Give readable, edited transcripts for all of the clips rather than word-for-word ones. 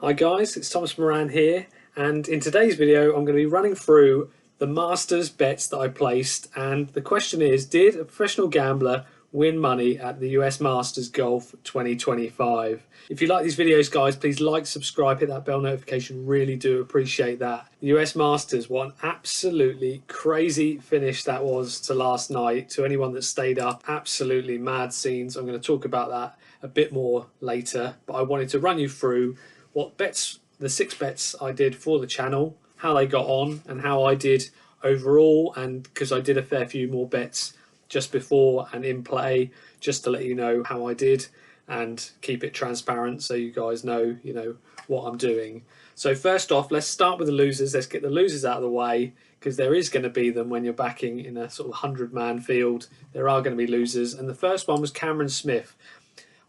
Hi guys, it's Thomas Moran here, and in today's video I'm going to be running through the Masters bets that I placed, and the question is, did a professional gambler win money at the US Masters Golf 2025? If you like these videos guys, please like, subscribe, hit that bell notification, really do appreciate that. The US Masters, what an absolutely crazy finish that was to last night. To anyone that stayed up, absolutely mad scenes. I'm going to talk about that a bit more later, but I wanted to run you through what bets, the 6 bets I did for the channel, how they got on and how I did overall, and because I did a fair few more bets just before and in play, just to let you know how I did and keep it transparent so you guys know, what I'm doing. So first off, let's start with the losers. Let's get the losers out of the way, because there is going to be them when you're backing in a sort of 100-man field. There are going to be losers, and the first one was Cameron Smith.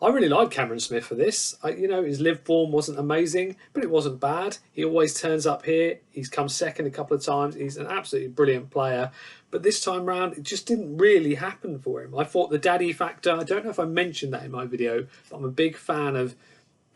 I really like Cameron Smith for this. His live form wasn't amazing, but it wasn't bad. He always turns up here. He's come second a couple of times. He's an absolutely brilliant player. But this time round, it just didn't really happen for him. I thought the daddy factor, I don't know if I mentioned that in my video, but I'm a big fan of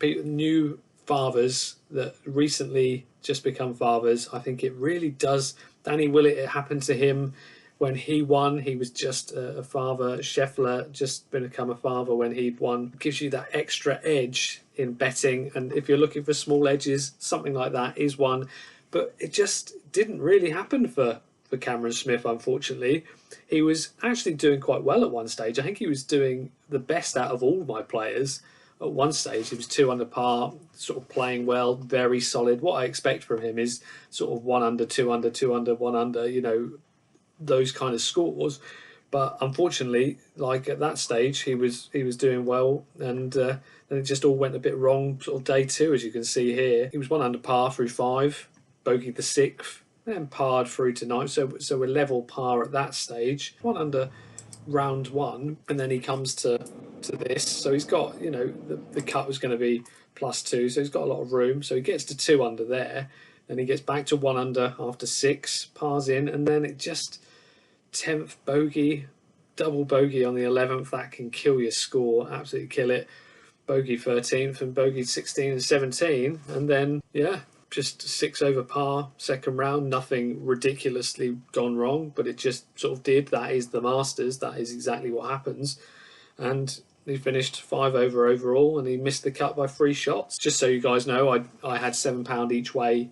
new fathers that recently just become fathers. I think it really does. Danny Willett, it happened to him. When he won, he was just a father. Schauffele just become a father when he'd won. Gives you that extra edge in betting, and if you're looking for small edges, something like that is one. But it just didn't really happen for Cameron Smith, unfortunately. He was actually doing quite well at one stage. I think he was doing the best out of all my players. At one stage, he was 2 under par, sort of playing well, very solid. What I expect from him is sort of 1 under, 2 under, 2 under, 1 under, those kind of scores. But unfortunately, like at that stage, he was doing well, and then it just all went a bit wrong sort of day 2, as you can see here. He was 1 under par through 5, bogeyed the 6th, then parred through to 9, so we're level par at that stage. 1 under round 1, and then he comes to this, so he's got, the cut was going to be +2, so he's got a lot of room, so he gets to 2 under there. Then he gets back to 1 under after 6, pars in, and then it just 10th bogey, double bogey on the 11th. That can kill your score, absolutely kill it. Bogey 13th and bogey 16 and 17, and then just 6 over par second round. Nothing ridiculously gone wrong, but it just sort of did. That is the Masters. That is exactly what happens, and he finished 5 over overall, and he missed the cut by 3 shots. Just so you guys know, I had £7 each way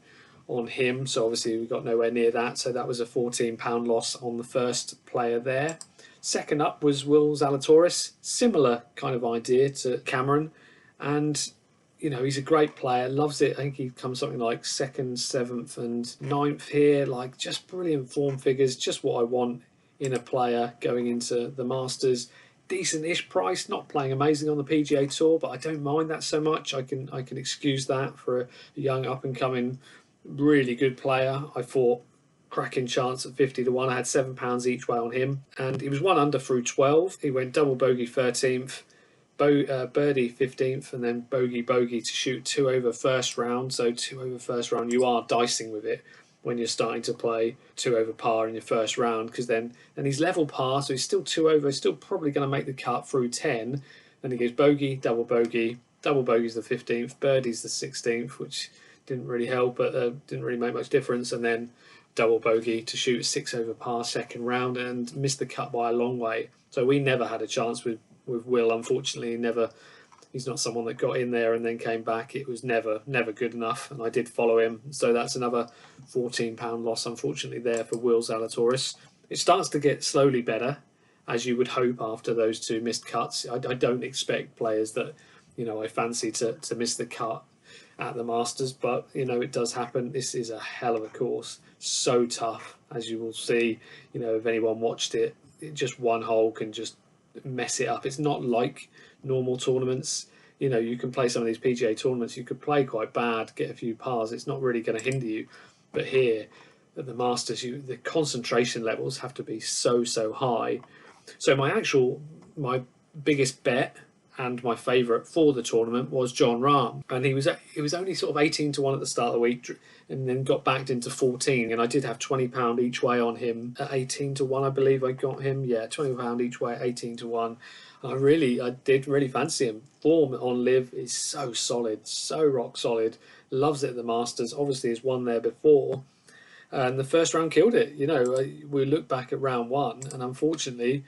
on him, so obviously we got nowhere near that, so that was a £14 loss on the first player there. Second up was Will Zalatoris, similar kind of idea to Cameron, and he's a great player, loves it. I think he comes something like 2nd, 7th and 9th here, like just brilliant form figures, just what I want in a player going into the Masters. Decent-ish price, not playing amazing on the PGA Tour, but I don't mind that so much. I can excuse that for a young up-and-coming really good player. I thought cracking chance at 50 to 1. I had £7 each way on him, and he was 1 under through 12. He went double bogey 13th, birdie 15th, and then bogey to shoot 2 over first round. So 2 over first round, you are dicing with it when you're starting to play 2 over par in your first round, because then he's level par, so he's still 2 over, still probably going to make the cut through 10. Then he goes bogey, double bogey's the 15th, birdie's the 16th, which didn't really help, but didn't really make much difference, and then double bogey to shoot 6 over par second round and missed the cut by a long way. So we never had a chance with Will, unfortunately. He's not someone that got in there and then came back. It was never good enough, and I did follow him, so that's another £14 loss, unfortunately, there for Will Zalatoris. It starts to get slowly better, as you would hope after those 2 missed cuts. I don't expect players that I fancy to miss the cut at the Masters, but it does happen. This is a hell of a course, so tough, as you will see. If anyone watched it, just one hole can just mess it up. It's not like normal tournaments. You can play some of these PGA tournaments, you could play quite bad, get a few pars, it's not really going to hinder you. But here at the Masters, the concentration levels have to be so high. So my biggest bet and my favourite for the tournament was Jon Rahm, and he was only sort of 18 to 1 at the start of the week, and then got backed into 14. And I did have £20 each way on him at 18 to 1, I believe I got him. Yeah, £20 each way at 18 to 1. I did really fancy him. Form on Live is so solid, so rock solid. Loves it at the Masters. Obviously, has won there before, and the first round killed it. You know, we look back at round one, and unfortunately,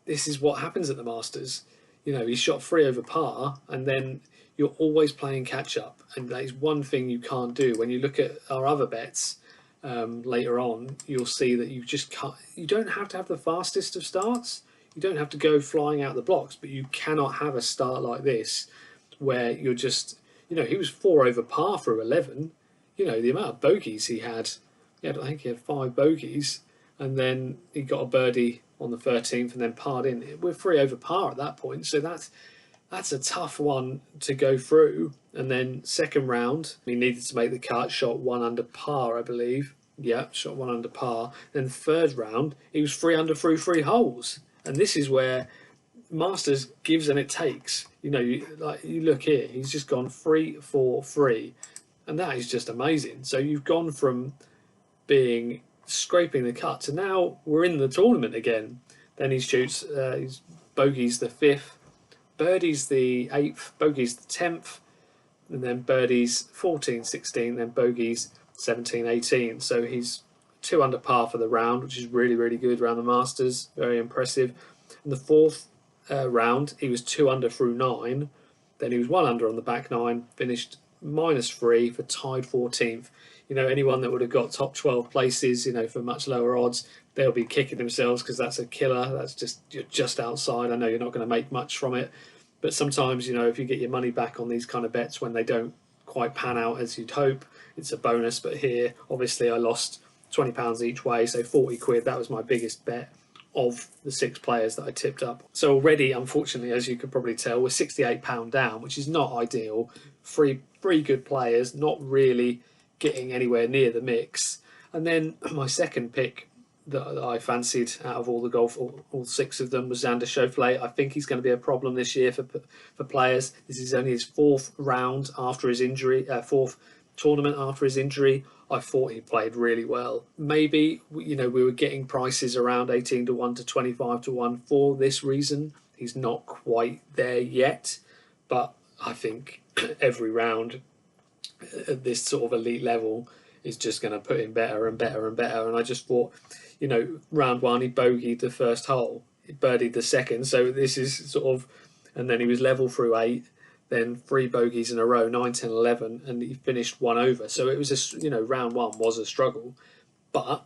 this is what happens at the Masters. You know, he shot 3 over par, and then you're always playing catch up, and that is one thing you can't do. When you look at our other bets later on, you'll see that you just can't. You don't have to have the fastest of starts. You don't have to go flying out the blocks, but you cannot have a start like this where you're just. You know, he was 4 over par through 11. You know, the amount of bogeys he had. I think he had 5 bogeys, and then he got a birdie on the 13th and then parred in. We're 3 over par at that point, so that's a tough one to go through. And then second round, he needed to make the cut, shot 1 under par, I believe. Yeah, shot 1 under par. Then third round, he was 3 under through 3 holes, and this is where Masters gives and it takes. You know, you look here, he's just gone 3, 4, 3, and that is just amazing. So you've gone from being scraping the cut to now we're in the tournament again. Then he shoots, he's bogeys the 5th, birdies the 8th, bogeys the 10th, and then birdies 14, 16, then bogeys 17, 18. So he's 2 under par for the round, which is really, really good around the Masters. Very impressive. In the fourth round, he was 2 under through 9. Then he was 1 under on the back 9, finished -3 for tied 14th. You know, anyone that would have got top 12 places, you know, for much lower odds, they'll be kicking themselves because that's a killer. That's just, you're just outside. I know you're not going to make much from it, but sometimes, you know, if you get your money back on these kind of bets when they don't quite pan out as you'd hope, it's a bonus. But here, obviously, I lost £20 each way, so 40 quid. That was my biggest bet of the 6 players that I tipped up. So already, unfortunately, as you could probably tell, we're £68 down, which is not ideal. Three good players, not really getting anywhere near the mix. And then my second pick that I fancied out of all the golf, all 6 of them, was Xander Schauffele. I think he's going to be a problem this year for players. This is only his 4th round after his injury, 4th tournament after his injury. I thought he played really well. Maybe, you know, we were getting prices around 18 to 1 to 25 to 1 for this reason. He's not quite there yet, but I think every round at this sort of elite level is just going to put him better and better and better. And I just thought, you know, round 1 he bogeyed the first hole, he birdied the second, so this is sort of, and then he was level through 8, then 3 bogeys in a row, 9, 10, 11, and he finished 1 over. So it was a, you know, round 1 was a struggle, but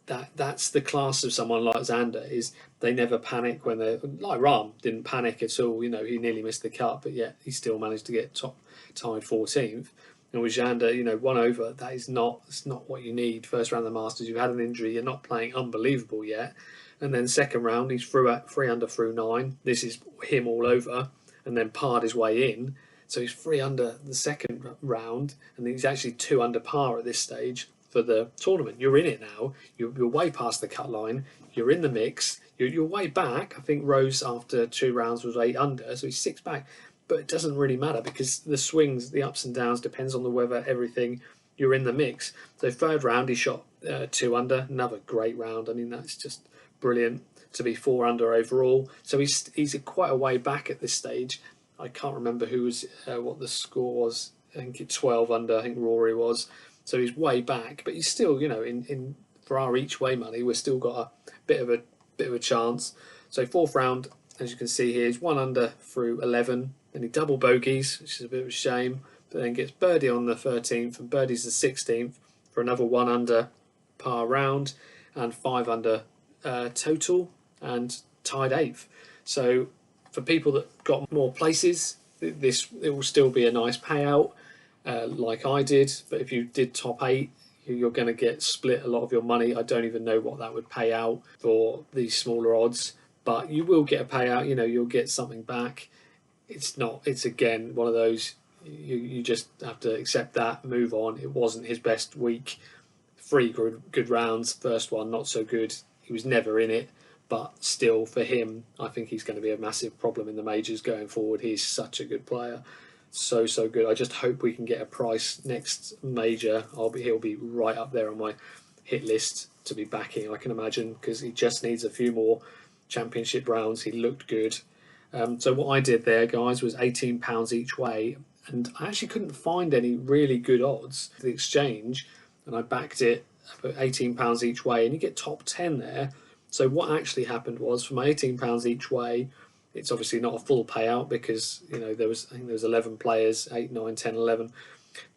that's the class of someone like Xander, is they never panic when they're like Rahm didn't panic at all. You know, he nearly missed the cut, but yet he still managed to get tied 14th. And with Xander, you know, 1 over, that is it's not what you need. First round of the Masters, you've had an injury, you're not playing unbelievable yet. And then second round, he's through at 3 under through 9. This is him all over, and then parred his way in. So he's 3 under the second round, and he's actually 2 under par at this stage for the tournament. You're in it now. You're way past the cut line. You're in the mix. You're way back. I think Rose after 2 rounds was 8 under, so he's 6 back. But it doesn't really matter because the swings, the ups and downs, depends on the weather, everything. You're in the mix. So third round, he shot 2 under. Another great round. I mean, that's just brilliant to be 4 under overall. So he's quite a way back at this stage. I can't remember what the score was. I think it's 12 under. I think Rory was. So he's way back, but he's still, you know, in for our each way money, we've still got a bit of a chance. So fourth round, as you can see here, he's 1 under through 11. Then he double bogeys, which is a bit of a shame, but then gets birdie on the 13th and birdies the 16th for another 1 under par round and 5 under total and tied 8th. So for people that got more places, it will still be a nice payout, like I did. But if you did top 8, you're going to get split a lot of your money. I don't even know what that would pay out for these smaller odds, but you will get a payout. You know, you'll get something back. It's again one of those, you just have to accept that, move on. It wasn't his best week. 3 good rounds, first one not so good. He was never in it, but still for him, I think he's going to be a massive problem in the majors going forward. He's such a good player, so good. I just hope we can get a price next major. He'll be right up there on my hit list to be backing, I can imagine, because he just needs a few more championship rounds. He looked good. So what I did there, guys, was £18 each way, and I actually couldn't find any really good odds for the exchange, and I backed it for £18 each way, and you get top 10 there. So what actually happened was, for my £18 each way, it's obviously not a full payout because, you know, I think there was 11 players, 8, 9, 10, 11,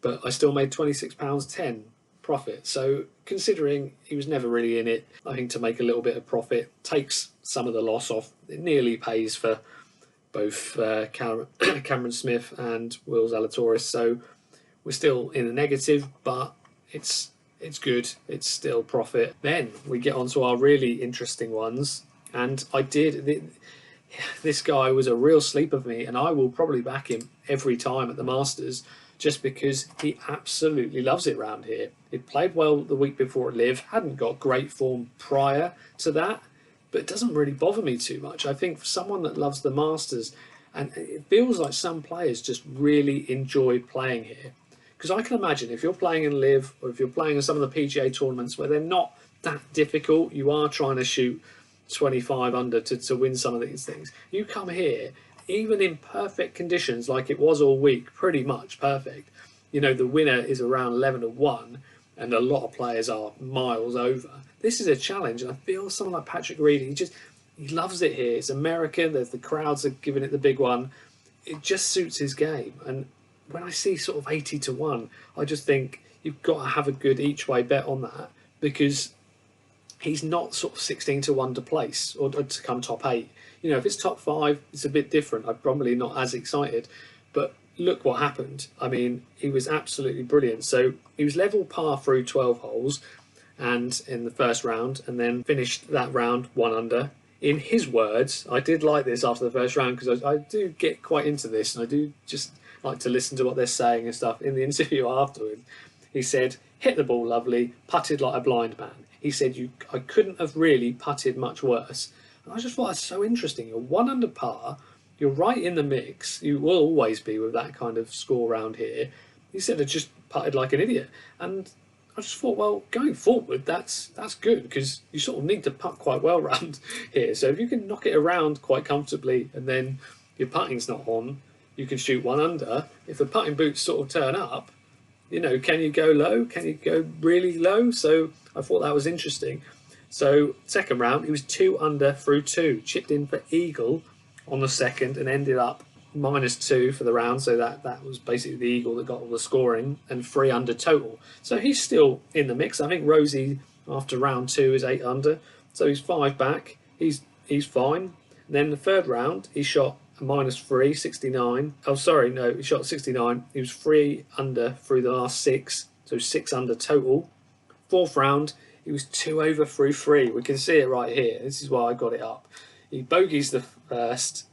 but I still made £26.10 profit. So considering he was never really in it, I think to make a little bit of profit takes some of the loss off. It nearly pays for both Cameron Smith and Will Zalatoris. So we're still in the negative, but it's good. It's still profit. Then we get on to our really interesting ones, and this guy was a real sleeper for me, and I will probably back him every time at the Masters, just because he absolutely loves it round here. He played well the week before at Live, hadn't got great form prior to that, but it doesn't really bother me too much. I think for someone that loves the Masters, and it feels like some players just really enjoy playing here. Because I can imagine if you're playing in Live, or if you're playing in some of the PGA tournaments where they're not that difficult, you are trying to shoot 25 under to win some of these things. You come here, even in perfect conditions like it was all week, pretty much perfect. You know, the winner is around 11 to 1, and a lot of players are miles over. This is a challenge, and I feel someone like Patrick Reed, he loves it here. It's American, the crowds are giving it the big one. It just suits his game. And when I see sort of 80 to 1, I just think you've got to have a good each way bet on that, because he's not sort of 16 to 1 to place or to come top 8. You know, if it's top 5, it's a bit different. I'm probably not as excited, but look what happened. I mean, he was absolutely brilliant. So he was level par through 12 holes and in the first round, and then finished that round 1 under. In his words, I did like this after the first round, because I do get quite into this, and I do just like to listen to what they're saying and stuff. In the interview afterwards, he said, hit the ball lovely, putted like a blind man. He said, I couldn't have really putted much worse. And I just thought that's so interesting. You're 1 under par, you're right in the mix. You will always be with that kind of score round here. He said I just putted like an idiot. And I just thought, well, going forward, that's good, because you sort of need to putt quite well round here. So if you can knock it around quite comfortably, and then your putting's not on, you can shoot 1 under. If the putting boots sort of turn up, you know, can you go low? Can you go really low? So I thought that was interesting. So second round, he was 2 under through 2, chipped in for eagle on the second, and ended up -2 for the round. So that was basically the eagle that got all the scoring, and 3 under total. So he's still in the mix. I think Rosie after round 2 is 8 under, so he's 5 back. He's fine. And then the third round, he shot a -3, 69. Oh, sorry, no, he shot 69. He was 3 under through the last 6, so 6 under total. Fourth round, he was 2 over through 3. We can see it right here. This is why I got it up. He bogeys the first,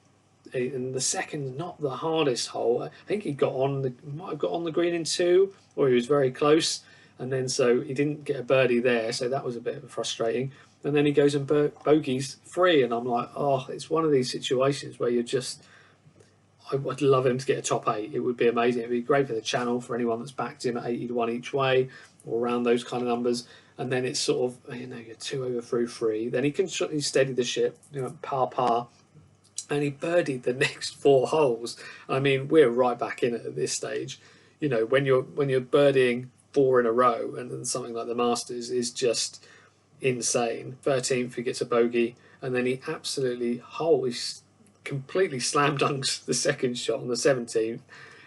and the second, not the hardest hole. I think he might have got on the green in 2, or he was very close, and then so he didn't get a birdie there, so that was a bit frustrating. And then he goes and bogeys 3, and I'm like, oh, it's one of these situations where I would love him to get a top 8. It would be amazing. It would be great for the channel, for anyone that's backed him at 80 to 1 each way, or around those kind of numbers. And then it's sort of, you know, you're 2 over through 3. Then he steadied the ship, you know, par, and he birdied the next 4 holes. I mean, we're right back in it at this stage. You know, when you're birdieing 4 in a row, and then something like the Masters is just insane. 13th, he gets a bogey, and then he completely slam dunks the second shot on the 17th,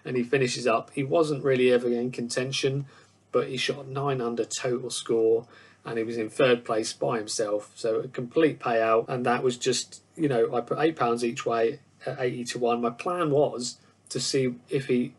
and he finishes up. He wasn't really ever in contention, but he shot 9 under total score, and he was in 3rd place by himself. So a complete payout, and that was just, you know, I put £8 each way at 80 to 1. My plan was to see if he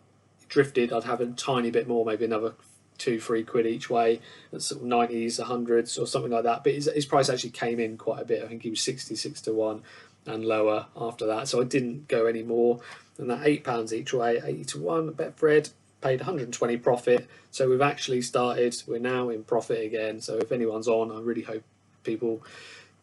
drifted, I'd have a tiny bit more, maybe another 2-3 quid each way, at sort of 90s, 100s, or something like that. But his price actually came in quite a bit. I think he was 66 to 1 and lower after that. So I didn't go any more than that. £8 each way, 80 to 1. Betfred paid 120 profit. So we're now in profit again. So if anyone's on, I really hope people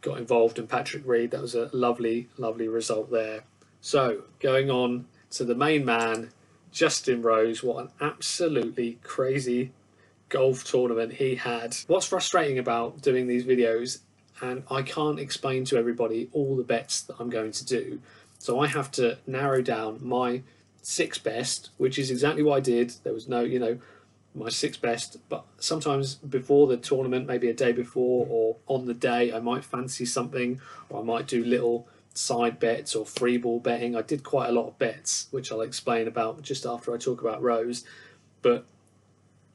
got involved in Patrick Reed. That was a lovely, lovely result there. So going on to the main man, Justin Rose. What an absolutely crazy golf tournament he had. What's frustrating about doing these videos, and I can't explain to everybody all the bets that I'm going to do, so I have to narrow down my 6 best, which is exactly what I did. There was no, my 6 best, but sometimes before the tournament, maybe a day before or on the day, I might fancy something, or I might do little side bets or free ball betting. I did quite a lot of bets, which I'll explain about just after I talk about Rose. But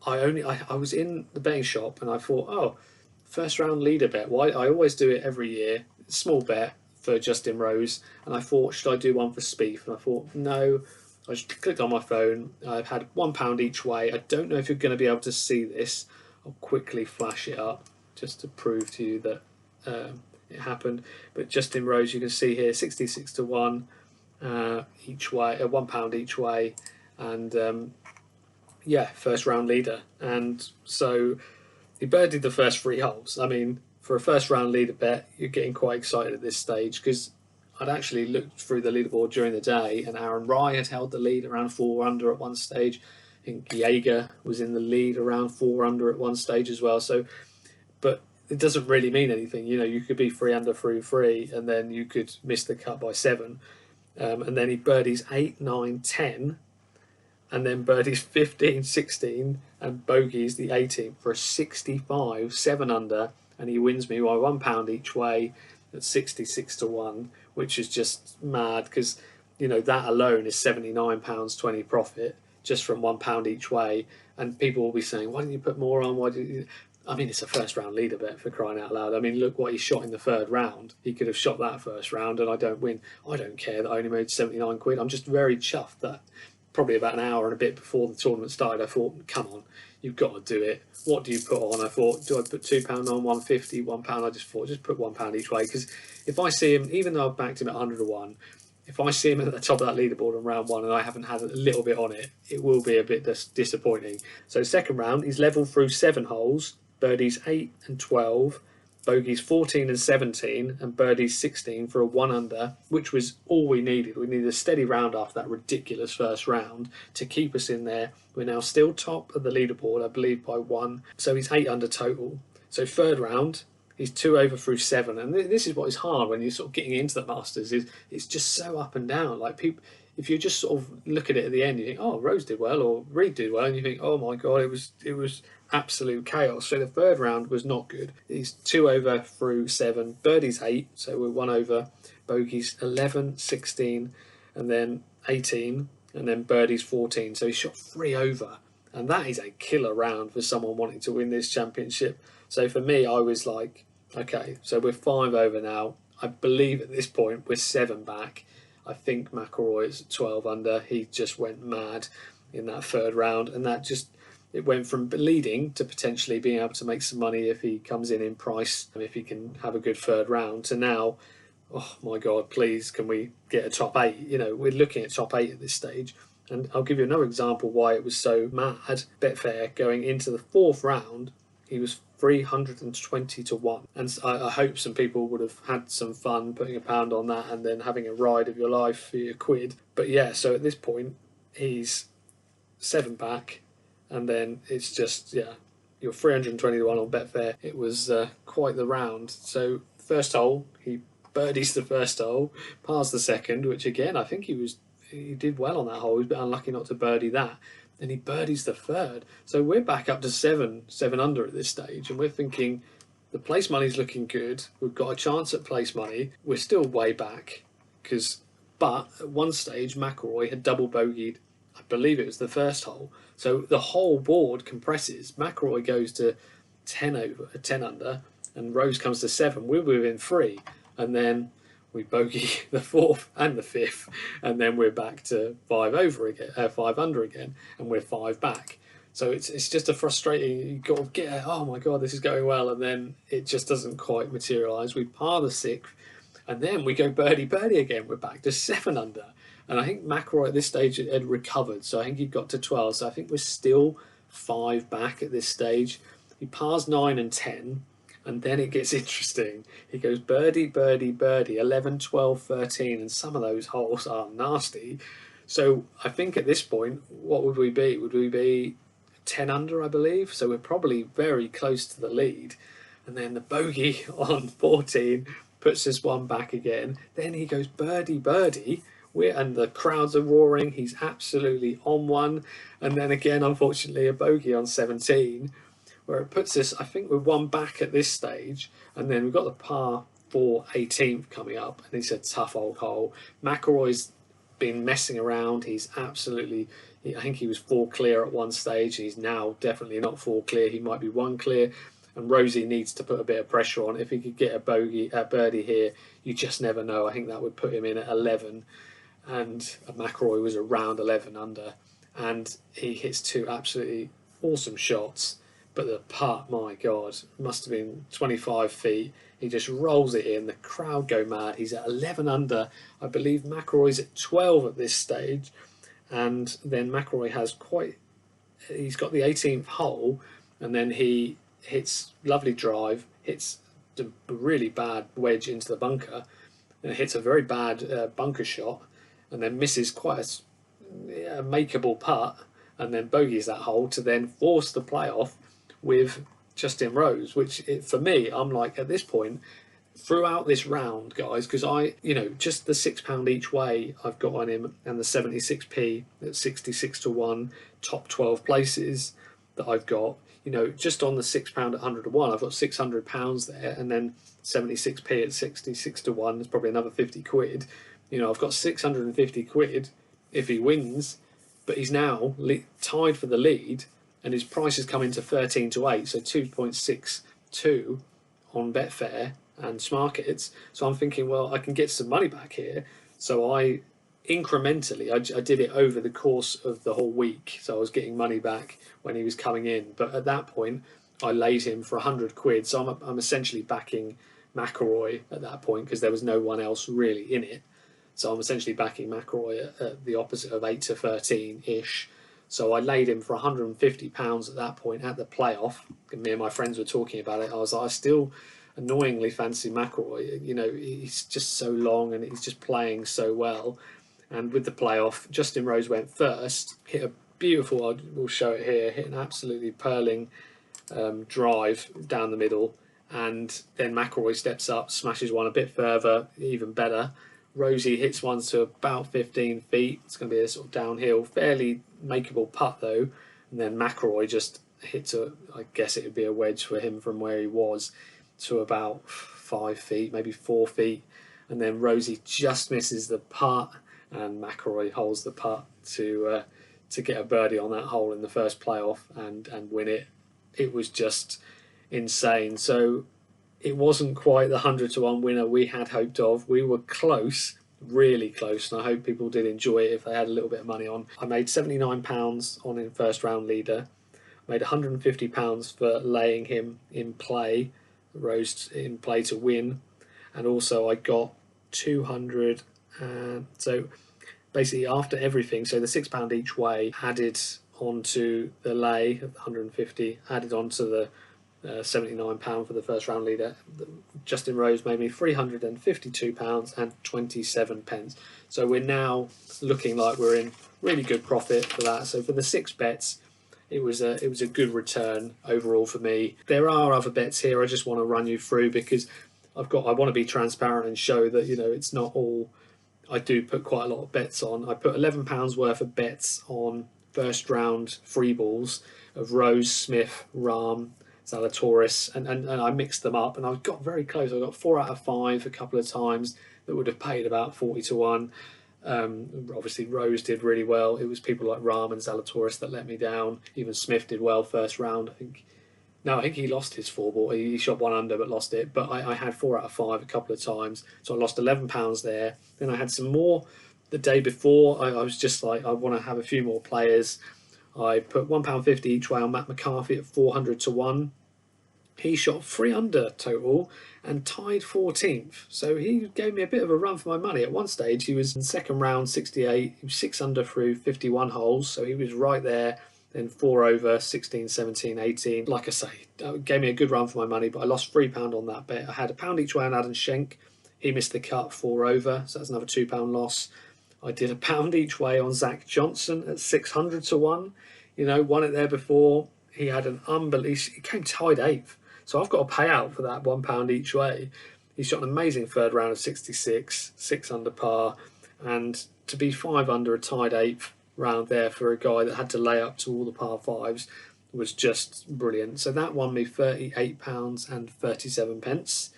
I was in the betting shop and I thought, oh, first round leader bet. Why? I always do it every year. Small bet for Justin Rose, and I thought, should I do one for Spieth? And I thought, no. I just clicked on my phone. I've had £1 each way. I don't know if you're going to be able to see this. I'll quickly flash it up just to prove to you that it happened. But Justin Rose, you can see here, 66 to 1 each way, £1 each way, and yeah, first round leader. And so he birdied the first 3 holes. I mean, for a first round leader bet, you're getting quite excited at this stage, because I'd actually looked through the leaderboard during the day, and Aaron Rai had held the lead around 4 under at one stage. I think Jaeger was in the lead around 4 under at one stage as well. So, but it doesn't really mean anything. You could be 3 under through 3, and then you could miss the cut by 7. And then he birdies 8, 9, 10, and then birdies 15, 16, and bogeys the 18th for a 65, 7 under, and he wins me by £1 each way at 66 to 1, which is just mad, because that alone is £79.20 profit just from £1 each way. And people will be saying, why didn't you put more on? Why did you? I mean, it's a first round leader bet, for crying out loud. I mean, look what he shot in the 3rd round. He could have shot that first round and I don't win. I don't care that I only made 79 quid. I'm just very chuffed that probably about an hour and a bit before the tournament started, I thought, come on, you've got to do it. What do you put on? I thought, do I put £2 on, 150, £1? I just thought, just put £1 each way, because if I see him, even though I've backed him at 100 to 1, if I see him at the top of that leaderboard in round 1 and I haven't had a little bit on it, it will be a bit disappointing. So second round, he's level through 7 holes, birdies 8 and 12, bogeys 14 and 17, and birdies 16 for a 1 under, which was all we needed. We needed a steady round after that ridiculous first round to keep us in there. We're now still top of the leaderboard, I believe, by 1. So he's 8 under total. So 3rd round, he's 2 over through 7. And this is what is hard when you're sort of getting into the Masters, is it's just so up and down. Like, people, if you just sort of look at it at the end, you think, oh, Rose did well, or Reed did well, and you think, oh my God, it was absolute chaos. So the 3rd round was not good. He's 2 over through 7, birdies 8, so we're 1 over, bogeys 11, 16, and then 18, and then birdies 14. So he shot 3 over, and that is a killer round for someone wanting to win this championship. So for me, I was like, okay, so we're 5 over now. I believe at this point we're 7 back. I think McIlroy is 12 under. He just went mad in that 3rd round, and that just, it went from leading to potentially being able to make some money if he comes in price, and if he can have a good 3rd round, to now, oh my God, please, can we get a top 8? We're looking at top 8 at this stage. And I'll give you another example why it was so mad. Betfair, going into the 4th round, he was 320 to 1. And I hope some people would have had some fun putting £1 on that and then having a ride of your life for your quid. But yeah, so at this point, he's 7 back. And then it's just, yeah, you're 320 to 1 on Betfair. It was quite the round. So first hole, he birdies the first hole, pars the 2nd, which again, I think he did well on that hole. He was a bit unlucky not to birdie that. And he birdies the 3rd. So we're back up to 7 under at this stage. And we're thinking, the place money's looking good. We've got a chance at place money. We're still way back. But at one stage, McIlroy had double bogeyed, I believe it was the 1st hole. So the whole board compresses. McIlroy goes to 10 under, and Rose comes to 7. We're within 3. And then we bogey the 4th and the 5th, and then we're back to 5 under again, and we're 5 back. So it's just a frustrating. You've got to get, oh my God, this is going well, and then it just doesn't quite materialise. We par the 6th, and then we go birdie again. We're back to 7 under, and I think McIlroy at this stage had recovered, so I think he got to 12. So I think we're still 5 back at this stage. He pars 9 and 10. And then it gets interesting. He goes birdie, birdie, birdie, 11, 12, 13, and some of those holes are nasty. So I think at this point, what would we be? Would we be 10 under, I believe? So we're probably very close to the lead. And then the bogey on 14 puts us one back again. Then he goes birdie, birdie. And the crowds are roaring. He's absolutely on one. And then again, unfortunately, a bogey on 17, where it puts us, I think we're one back at this stage. And then we've got the par 4 18th coming up. And it's a tough old hole. McIlroy's been messing around. He's absolutely, I think he was 4 clear at one stage. He's now definitely not 4 clear. He might be 1 clear. And Rosie needs to put a bit of pressure on. If he could get a birdie here, you just never know. I think that would put him in at 11. And McIlroy was around 11 under. And he hits 2 absolutely awesome shots. But the putt, my God, must have been 25 feet. He just rolls it in. The crowd go mad. He's at 11 under. I believe McIlroy's at 12 at this stage. And then McIlroy has he's got the 18th hole. And then he hits lovely drive, hits a really bad wedge into the bunker, and hits a very bad bunker shot, and then misses quite a makeable putt, and then bogeys that hole to then force the playoff with Justin Rose, which for me, I'm like, at this point, throughout this round, guys, because just the £6 each way I've got on him, and the 76p at 66 to 1, top 12 places that I've got, just on the £6 at 100 to 1, I've got £600 there, and then 76p at 66 to 1 is probably another 50 quid. I've got 650 quid if he wins, but he's now tied for the lead, and his price has come into 13 to 8, so 2.62 on Betfair and Smarkets. So I'm thinking, well, I can get some money back here. So I incrementally, I did it over the course of the whole week, so I was getting money back when he was coming in. But at that point, I laid him for 100 quid, so I'm essentially backing McIlroy at that point because there was no one else really in it. So I'm essentially backing McIlroy at the opposite of 8 to 13-ish. So I laid him for £150 at that point at the playoff. Me and my friends were talking about it. I was like, I still annoyingly fancy McIlroy. He's just so long and he's just playing so well. And with the playoff, Justin Rose went first, hit a beautiful, we'll show it here, hit an absolutely purling drive down the middle. And then McIlroy steps up, smashes one a bit further, even better. Rosie hits one to about 15 feet. It's going to be a sort of downhill, fairly makeable putt though. And then McIlroy just hits I guess it would be a wedge for him from where he was to about 5 feet, maybe 4 feet. And then Rosie just misses the putt, and McIlroy holds the putt to get a birdie on that hole in the first playoff and win it. It was just insane. So it wasn't quite the 100 to 1 winner we had hoped of. We were close, really close, and I hope people did enjoy it if they had a little bit of money on. I made £79 on him first round leader. I made £150 for laying him in play, Rose in play to win, and also I got 200. So basically after everything, so the £6 each way added onto the lay of 150, added onto the £79 for the first round leader. Justin Rose made me £352 and 27 pence. So we're now looking like we're in really good profit for that. So for the 6 bets, it was a good return overall for me. There are other bets here I just want to run you through because I want to be transparent and show that it's not all. I do put quite a lot of bets on. I put £11 worth of bets on first round free balls of Rose, Smith, Rahm, Zalatoris, and I mixed them up and I got very close. I got 4 out of 5 a couple of times that would have paid about 40 to 1. Obviously Rose did really well. It was people like Rahm and Zalatoris that let me down. Even Smith did well first round. I think he lost his 4-ball. He shot 1 under but lost it. But I had 4 out of 5 a couple of times. So I lost £11 there. Then I had some more the day before. I was just like, I want to have a few more players. I put £1.50 each way on Matt McCarthy at 400 to 1. He shot 3 under total and tied 14th. So he gave me a bit of a run for my money. At one stage, he was in second round 68. He was 6 under through 51 holes. So he was right there then 4 over, 16, 17, 18. Like I say, it gave me a good run for my money, but I lost £3 on that bet. I had £1 each way on Adam Schenk. He missed the cut, 4 over, so that's another £2 loss. I did £1 each way on Zach Johnson at 600 to 1. You know, won it there before. He had an unbelievable, he came tied 8th. So I've got a payout for that £1 each way. He shot an amazing third round of 66, 6 under par, and to be 5 under a tied 8th round there for a guy that had to lay up to all the par 5s was just brilliant. So that won me £38.37.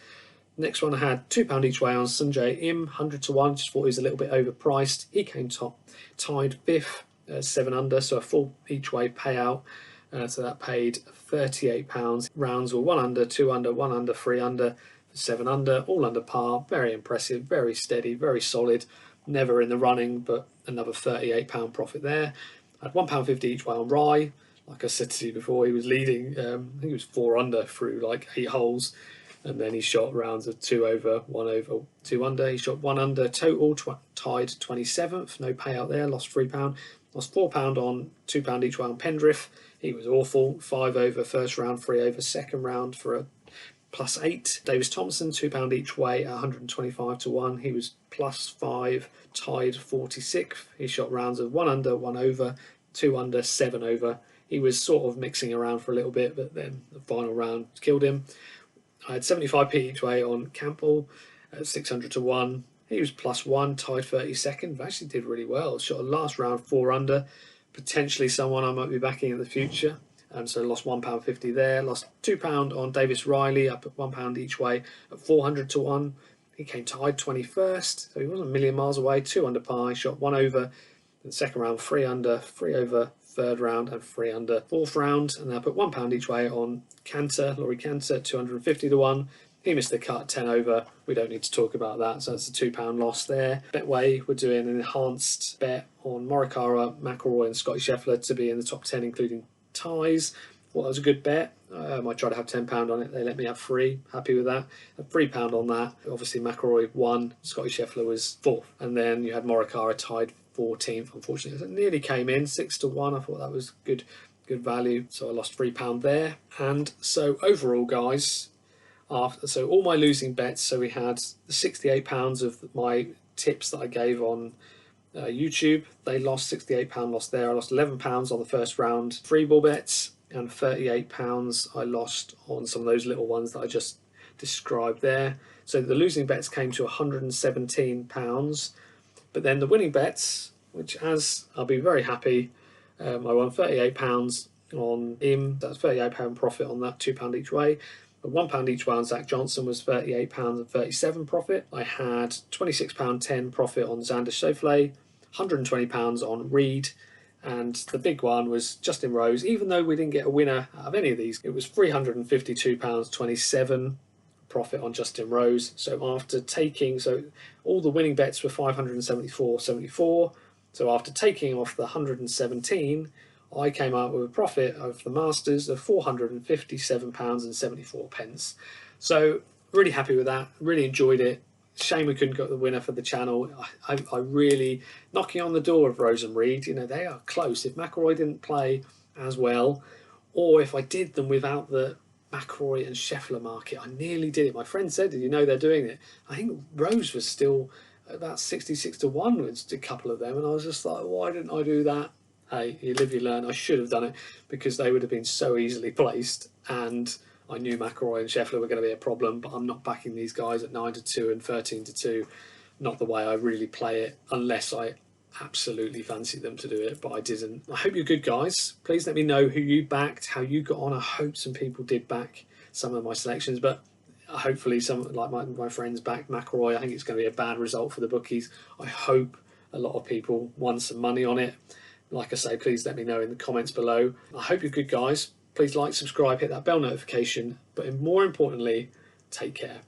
Next one I had £2 each way on Sanjay Im, 100 to 1. Just thought he was a little bit overpriced. He came tied 5th, 7 under, so a full each way payout. So that paid £38. Rounds were 1 under, 2 under, 1 under, 3 under, 7 under, all under par. Very impressive, very steady, very solid. Never in the running, but another £38 profit there. I had £1.50 each way on Rye. Like I said to you before, he was leading. I think he was 4 under through like 8 holes, and then he shot rounds of 2 over, 1 over, 2 under. He shot 1 under total, tied 27th. No payout there. Lost £3. Lost £4 on £2 each way on Pendriff. He was awful. 5 over first round, 3 over second round for a +8. Davis Thompson, £2 each way at 125 to 1. He was +5, tied 46th. He shot rounds of 1 under, 1 over, 2 under, 7 over. He was sort of mixing around for a little bit, but then the final round killed him. I had 75p each way on Campbell at 600 to 1. He was +1, tied 32nd. Actually did really well. Shot a last round 4 under. Potentially someone I might be backing in the future. So lost £1.50 there. Lost £2 on Davis Riley, up at £1 each way at 400 to 1. He came tied 21st, so he wasn't a million miles away. 2 under par. He shot 1 over in the second round, 3 under, 3 over third round, and 3 under fourth round. And I put £1 each way on Cantor, Laurie Cantor, 250 to 1. He missed the cut, 10 over. We don't need to talk about that, so that's a £2 loss there. Betway, we're doing an enhanced bet on Morikawa, McIlroy and Scotty Scheffler to be in the top 10, including ties. Well, that was a good bet. I might try to have £10 on it. They let me have 3. Happy with that. Had £3 on that. Obviously, McIlroy won. Scotty Scheffler was 4th. And then you had Morikawa tied 14th. Unfortunately, it nearly came in 6 to 1. I thought that was good value. So I lost £3 there. And so overall, guys, so all my losing bets. So we had the £68 of my tips that I gave on YouTube. They lost £68 loss there. I lost £11 on the first round free ball bets, and £38 I lost on some of those little ones that I just described there. So the losing bets came to £117, but then the winning bets, which, as I'll be very happy, I won £38 on him. That's £38 profit on that, £2 each way. But £1 each way on Zach Johnson was £38.37 profit. I had £26.10 profit on Xander Schauffele, £120 on Reed, and the big one was Justin Rose. Even though we didn't get a winner out of any of these, it was £352.27 profit on Justin Rose. So after taking, so all the winning bets were £574.74. So after taking off the 117, I came out with a profit of the Masters of £457.74. So really happy with that. Really enjoyed it. Shame we couldn't get the winner for the channel. I really, knocking on the door of Rose and Reed, you know, they are close. If McIlroy didn't play as well, or if I did them without the McIlroy and Scheffler market, I nearly did it. My friend said, did you know they're doing it? I think Rose was still about 66 to 1 with a couple of them, and I was just like, why didn't I do that? Hey, you live, you learn. I should have done it, because they would have been so easily placed, and I knew McIlroy and Scheffler were going to be a problem, but I'm not backing these guys at 9 to 2 and 13 to 2. Not the way I really play it, unless I absolutely fancy them to do it, but I didn't. I hope you're good, guys. Please let me know who you backed, how you got on. I hope some people did back some of my selections, but hopefully some, like my friends, backed McIlroy. I think it's going to be a bad result for the bookies. I hope a lot of people won some money on it. Like I say, please let me know in the comments below. I hope you're good, guys. Please like, subscribe, hit that bell notification, but more importantly, take care.